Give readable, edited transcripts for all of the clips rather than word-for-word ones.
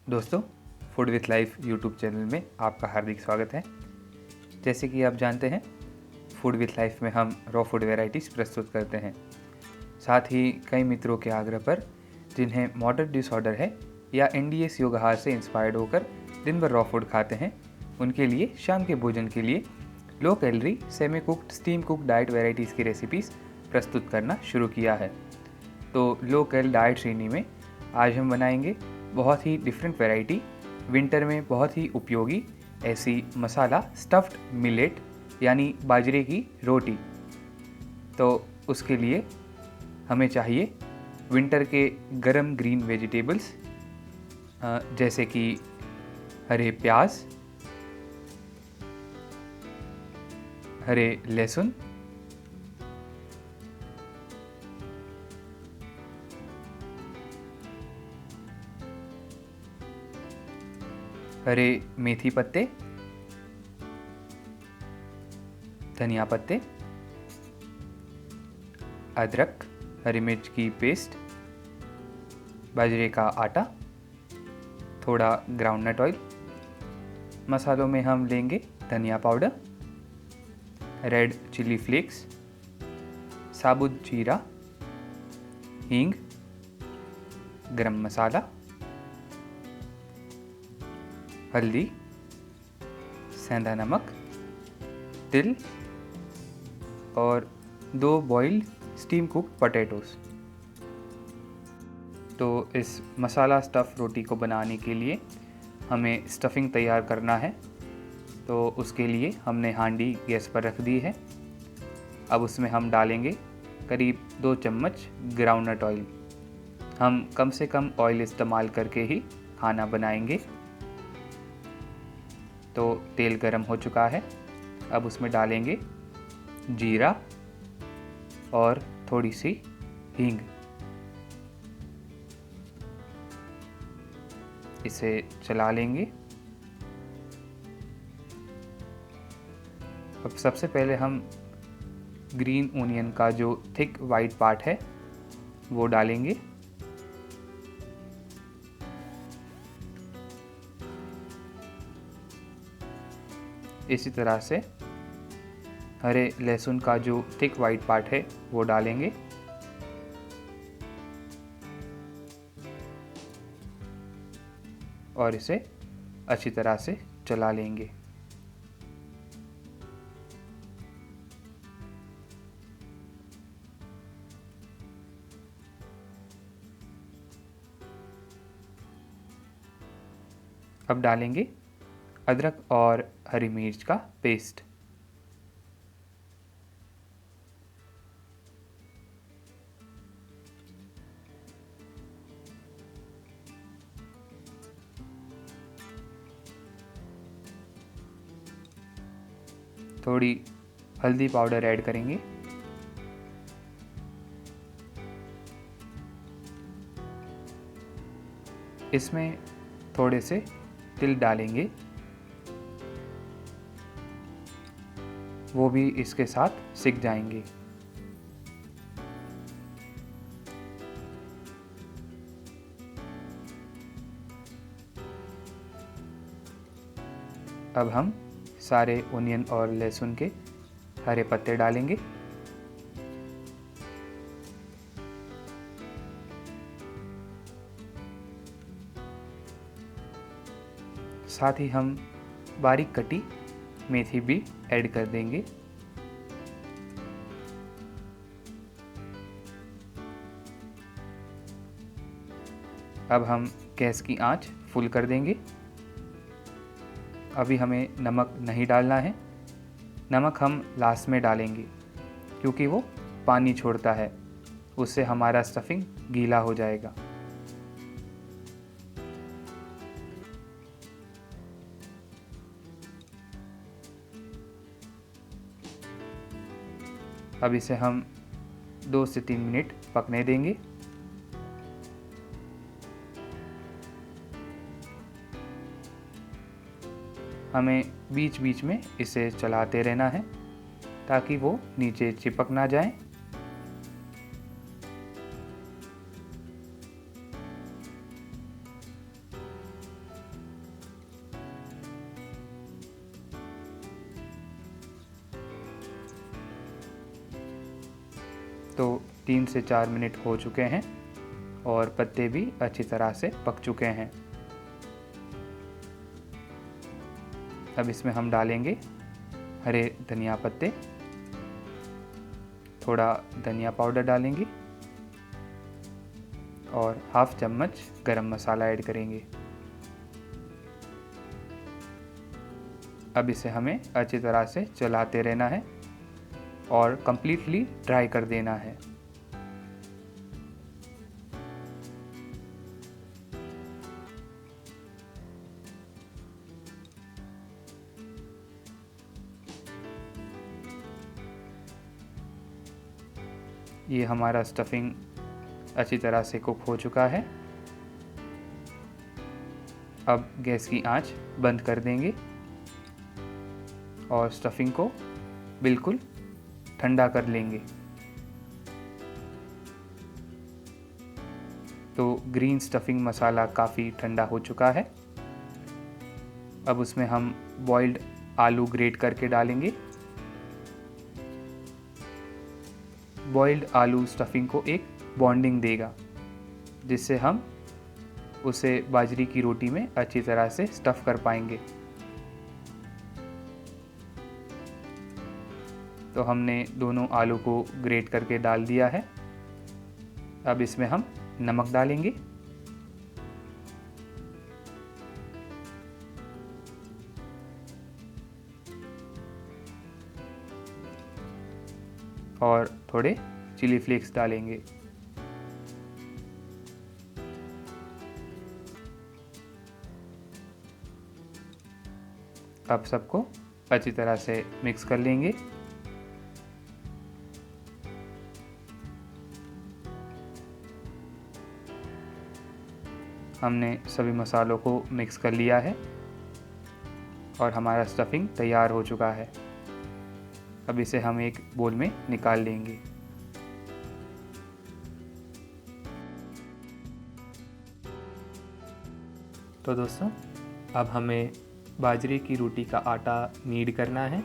दोस्तों, food with life YouTube channel में आपका हार्दिक स्वागत है। जैसे कि आप जानते हैं, फूड विथ लाइफ में हम रॉ फूड वैरायटीज़ प्रस्तुत करते हैं। साथ ही कई मित्रों के आग्रह पर जिन्हें मॉडर्न डिसऑर्डर है या एनडीएस योग आहार से इंस्पायर्ड होकर दिन भर रॉ फूड खाते हैं, उनके लिए शाम के भोजन के लिए low calorie semi cooked steam cooked diet varieties की रेसिपीज़ प्रस्तुत करना शुरू किया है। तो लो कैल डाइट श्रेणी में आज हम बनाएंगे बहुत ही डिफरेंट वैरायटी, विंटर में बहुत ही उपयोगी ऐसी मसाला स्टफ्ड मिलेट यानी बाजरे की रोटी। तो उसके लिए हमें चाहिए विंटर के गरम ग्रीन वेजिटेबल्स जैसे कि हरे प्याज, हरे लहसुन, हरे मेथी पत्ते, धनिया पत्ते, अदरक, हरी मिर्च की पेस्ट, बाजरे का आटा, थोड़ा ग्राउंडनट ऑयल। मसालों में हम लेंगे धनिया पाउडर, रेड चिली फ्लेक्स, साबुत जीरा, हींग, गरम मसाला, हल्दी, सेंधा नमक, तिल और 2 बॉइल्ड स्टीम कुक्ड पोटैटोस। तो इस मसाला स्टफ़ रोटी को बनाने के लिए हमें स्टफिंग तैयार करना है। तो उसके लिए हमने हांडी गैस पर रख दी है। अब उसमें हम डालेंगे करीब 2 चम्मच ग्राउंडनट ऑयल। हम कम से कम ऑयल इस्तेमाल करके ही खाना बनाएंगे। तो तेल गरम हो चुका है। अब उसमें डालेंगे जीरा और थोड़ी सी हींग। इसे चला लेंगे। अब सबसे पहले हम ग्रीन ओनियन का जो थिक वाइट पार्ट है वो डालेंगे। इसी तरह से हरे लहसुन का जो थिक वाइट पार्ट है वो डालेंगे। और इसे अच्छी तरह से चला लेंगे। अब डालेंगे अदरक और हरी मिर्च का पेस्ट। थोड़ी हल्दी पाउडर ऐड करेंगे। इसमें थोड़े से तिल डालेंगे, वो भी इसके साथ सिक जाएंगे। अब हम सारे ओनियन और लहसुन के हरे पत्ते डालेंगे। साथ ही हम बारीक कटी मेथी भी ऐड कर देंगे। अब हम गैस की आंच फुल कर देंगे। अभी हमें नमक नहीं डालना है। नमक हम लास्ट में डालेंगे क्योंकि वो पानी छोड़ता है, उससे हमारा स्टफिंग गीला हो जाएगा। अब इसे हम 2 से 3 मिनट पकने देंगे। हमें बीच बीच में इसे चलाते रहना है ताकि वो नीचे चिपक ना जाए। तो 3 से 4 मिनट हो चुके हैं और पत्ते भी अच्छी तरह से पक चुके हैं। अब इसमें हम डालेंगे हरे धनिया पत्ते, थोड़ा धनिया पाउडर डालेंगे और हाफ चम्मच गरम मसाला ऐड करेंगे। अब इसे हमें अच्छी तरह से चलाते रहना है और कंप्लीटली ड्राई कर देना है। ये हमारा स्टफिंग अच्छी तरह से कुक हो चुका है। अब गैस की आंच बंद कर देंगे और स्टफिंग को बिल्कुल ठंडा कर लेंगे। तो ग्रीन स्टफिंग मसाला काफ़ी ठंडा हो चुका है। अब उसमें हम बॉइल्ड आलू ग्रेट करके डालेंगे। बॉइल्ड आलू स्टफिंग को एक बॉन्डिंग देगा, जिससे हम उसे बाजरे की रोटी में अच्छी तरह से स्टफ़ कर पाएंगे। तो हमने दोनों आलू को ग्रेट करके डाल दिया है। अब इसमें हम नमक डालेंगे और थोड़े चिली फ्लेक्स डालेंगे। अब सबको अच्छी तरह से मिक्स कर लेंगे। हमने सभी मसालों को मिक्स कर लिया है और हमारा स्टफिंग तैयार हो चुका है। अब इसे हम एक बोल में निकाल लेंगे। तो दोस्तों, अब हमें बाजरे की रोटी का आटा नीड करना है।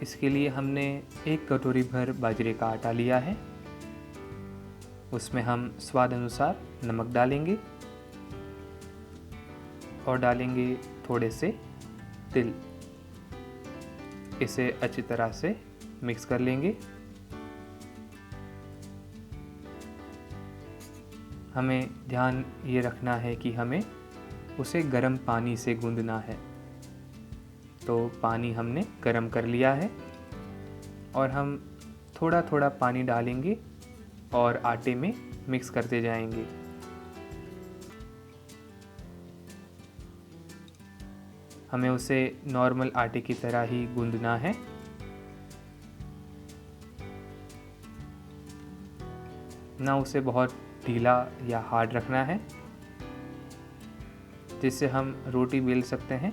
इसके लिए हमने 1 कटोरी भर बाजरे का आटा लिया है। उसमें हम स्वाद अनुसार नमक डालेंगे और डालेंगे थोड़े से तिल। इसे अच्छी तरह से मिक्स कर लेंगे। हमें ध्यान ये रखना है कि हमें उसे गर्म पानी से गूंदना है। तो पानी हमने गर्म कर लिया है और हम थोड़ा थोड़ा पानी डालेंगे और आटे में मिक्स करते जाएंगे। हमें उसे नॉर्मल आटे की तरह ही गूंदना है। ना उसे बहुत ढीला या हार्ड रखना है, जिससे हम रोटी बेल सकते हैं।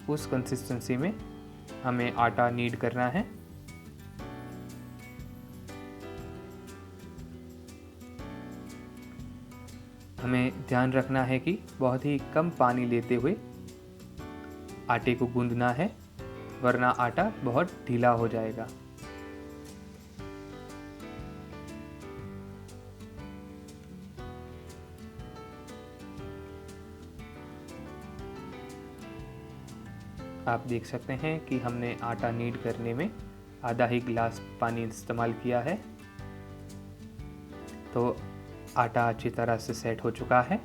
उस कंसिस्टेंसी में हमें आटा नीड करना है। हमें ध्यान रखना है कि बहुत ही कम पानी लेते हुए आटे को गूंदना है, वरना आटा बहुत ढीला हो जाएगा। आप देख सकते हैं कि हमने आटा नीड करने में आधा ही गिलास पानी इस्तेमाल किया है। तो आटा अच्छी तरह से सेट हो चुका है।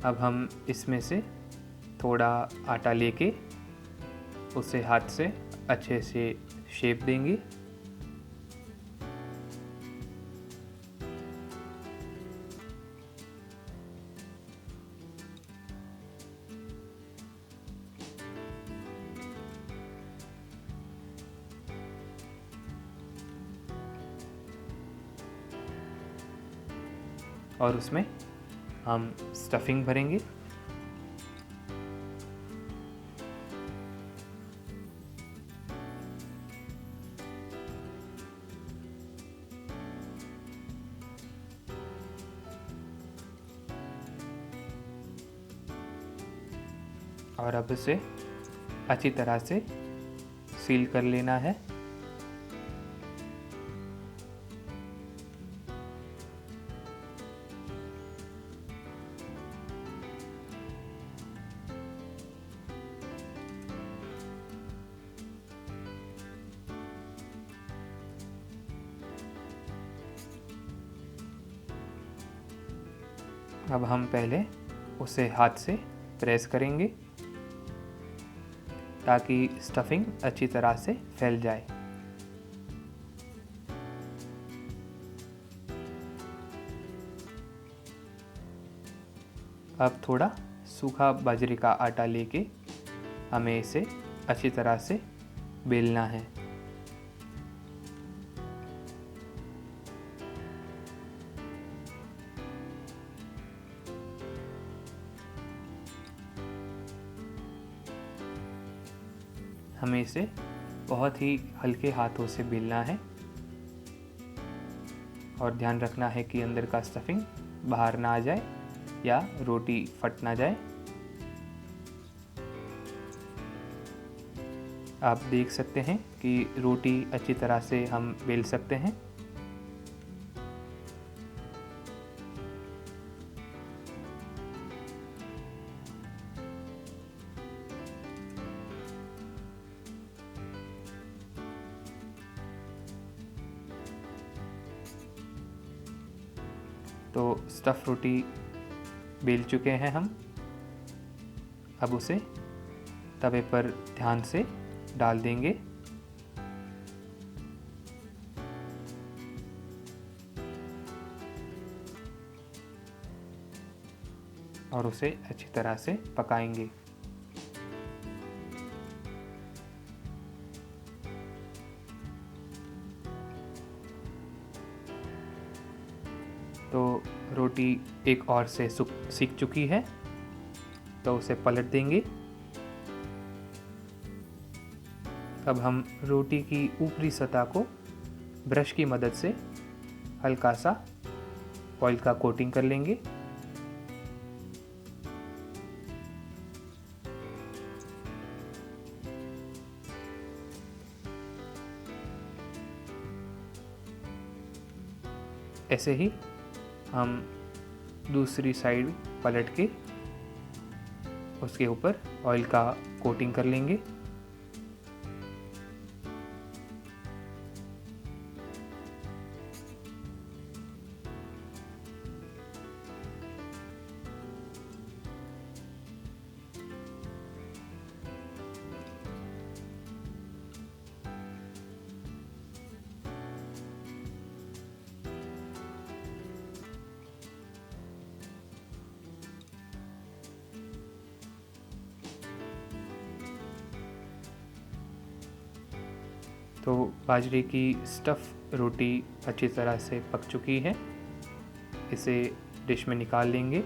अब हम इसमें से थोड़ा आटा लेके उसे हाथ से अच्छे से शेप देंगे। और उसमें हम स्टफिंग भरेंगे। और अब इसे अच्छी तरह से सील कर लेना है। अब हम पहले उसे हाथ से प्रेस करेंगे ताकि स्टफिंग अच्छी तरह से फैल जाए। अब थोड़ा सूखा बाजरे का आटा लेके हमें इसे अच्छी तरह से बेलना है। हमें इसे बहुत ही हल्के हाथों से बेलना है और ध्यान रखना है कि अंदर का स्टफिंग बाहर ना आ जाए या रोटी फट ना जाए। आप देख सकते हैं कि रोटी अच्छी तरह से हम बेल सकते हैं। तो स्टफ़ रोटी बेल चुके हैं हम। अब उसे तवे पर ध्यान से डाल देंगे और उसे अच्छी तरह से पकाएंगे। तो रोटी एक और से सीख चुकी है, तो उसे पलट देंगे। अब हम रोटी की ऊपरी सतह को ब्रश की मदद से हल्का सा ऑयल का कोटिंग कर लेंगे। ऐसे ही हम दूसरी साइड पलट के उसके ऊपर ऑयल का कोटिंग कर लेंगे। तो बाजरे की स्टफ़ रोटी अच्छी तरह से पक चुकी है। इसे डिश में निकाल लेंगे।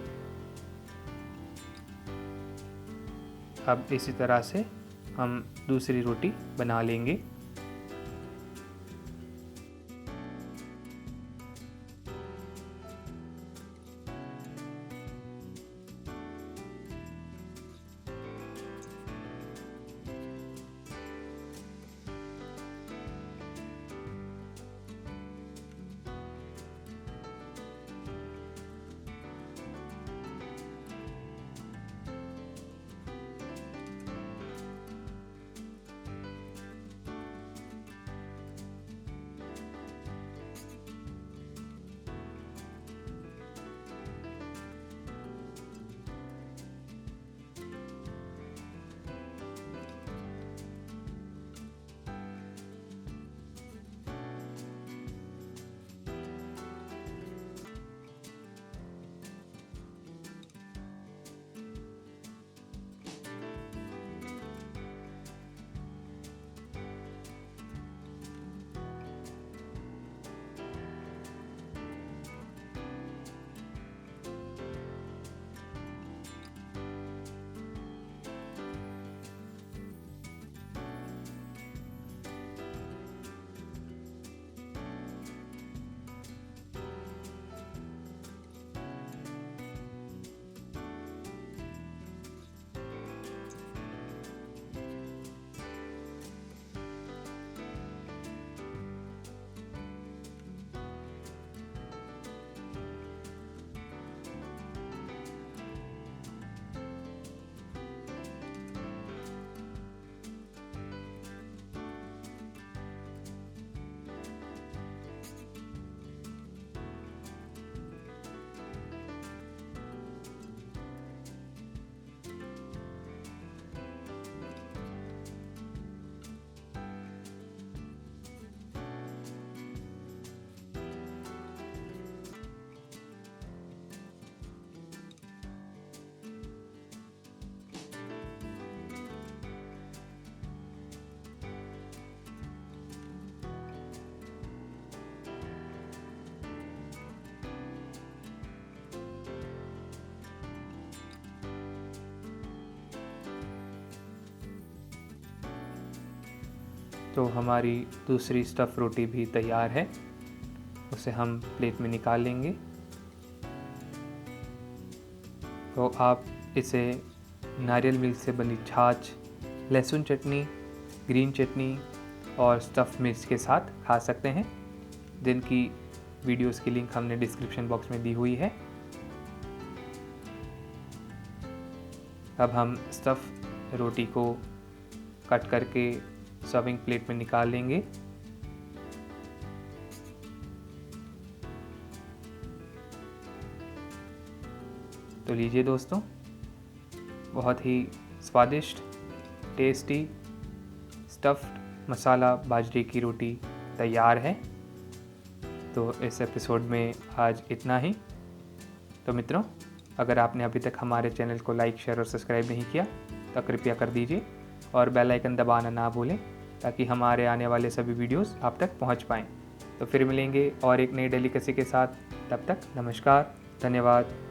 अब इसी तरह से हम दूसरी रोटी बना लेंगे। तो हमारी दूसरी स्टफ़ रोटी भी तैयार है, उसे हम प्लेट में निकाल लेंगे। तो आप इसे नारियल मिल्क से बनी छाछ, लहसुन चटनी, ग्रीन चटनी और स्टफ़ मिर्च के साथ खा सकते हैं, जिनकी वीडियोस की लिंक हमने डिस्क्रिप्शन बॉक्स में दी हुई है। अब हम स्टफ़ रोटी को कट करके सर्विंग प्लेट में निकाल लेंगे। तो लीजिए दोस्तों, बहुत ही स्वादिष्ट, टेस्टी स्टफ़्ड मसाला बाजरे की रोटी तैयार है। तो इस एपिसोड में आज इतना ही। तो मित्रों, अगर आपने अभी तक हमारे चैनल को लाइक, शेयर और सब्सक्राइब नहीं किया तो कृपया कर दीजिए और बेल आइकन दबाना ना भूलें, ताकि हमारे आने वाले सभी वीडियोस आप तक पहुंच पाएँ। तो फिर मिलेंगे और एक नई डेलिकेसी के साथ। तब तक नमस्कार, धन्यवाद।